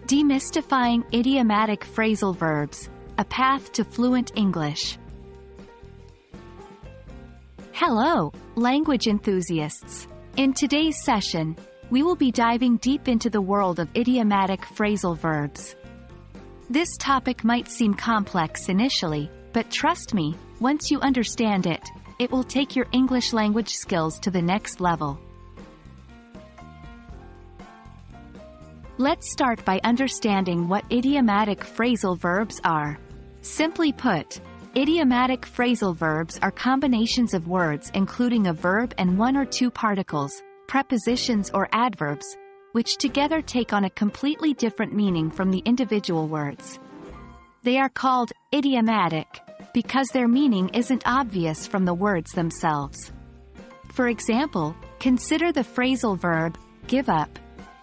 Demystifying Idiomatic Phrasal Verbs, a Path to Fluent English. Hello, language enthusiasts. In today's session, we will be diving deep into the world of idiomatic phrasal verbs. This topic might seem complex initially, but trust me, once you understand it, it will take your English language skills to the next level. Let's start by understanding what idiomatic phrasal verbs are. Simply put, idiomatic phrasal verbs are combinations of words including a verb and one or two particles, prepositions or adverbs, which together take on a completely different meaning from the individual words. They are called idiomatic because their meaning isn't obvious from the words themselves. For example, consider the phrasal verb, give up.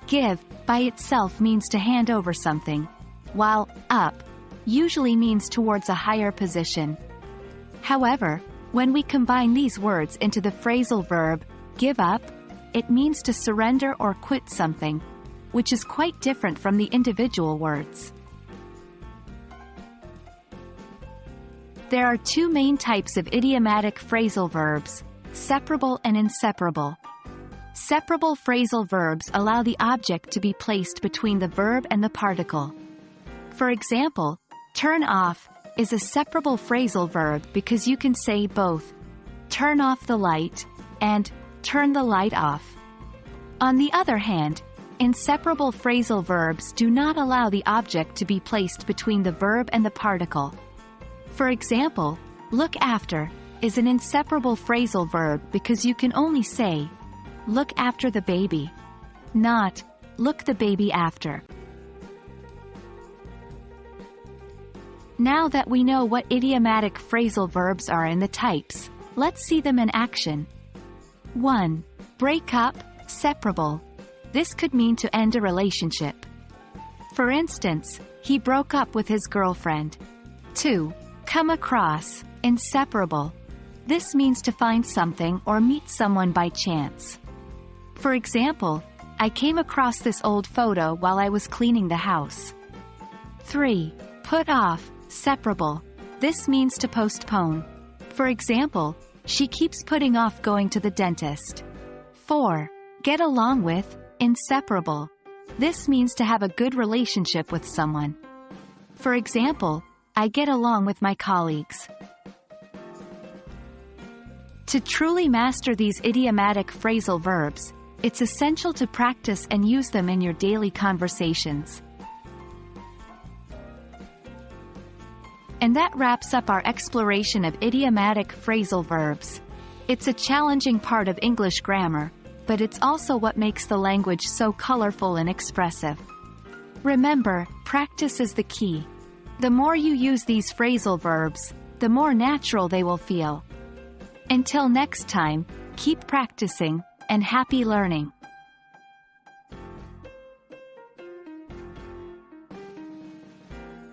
Give, by itself means to hand over something, while up usually means towards a higher position. However, when we combine these words into the phrasal verb, give up, it means to surrender or quit something, which is quite different from the individual words. There are two main types of idiomatic phrasal verbs, separable and inseparable. Separable phrasal verbs allow the object to be placed between the verb and the particle. For example, turn off is a separable phrasal verb because you can say both turn off the light and turn the light off. On the other hand, inseparable phrasal verbs do not allow the object to be placed between the verb and the particle. For example, look after is an inseparable phrasal verb because you can only say look after the baby, not look the baby after. Now that we know what idiomatic phrasal verbs are and the types, let's see them in action. 1. Break up, separable. This could mean to end a relationship. For instance, he broke up with his girlfriend. 2. Come across, inseparable. This means to find something or meet someone by chance. For example, I came across this old photo while I was cleaning the house. 3. Put off, separable. This means to postpone. For example, she keeps putting off going to the dentist. 4. Get along with, inseparable. This means to have a good relationship with someone. For example, I get along with my colleagues. To truly master these idiomatic phrasal verbs, it's essential to practice and use them in your daily conversations. And that wraps up our exploration of idiomatic phrasal verbs. It's a challenging part of English grammar, but it's also what makes the language so colorful and expressive. Remember, practice is the key. The more you use these phrasal verbs, the more natural they will feel. Until next time, keep practicing, and happy learning.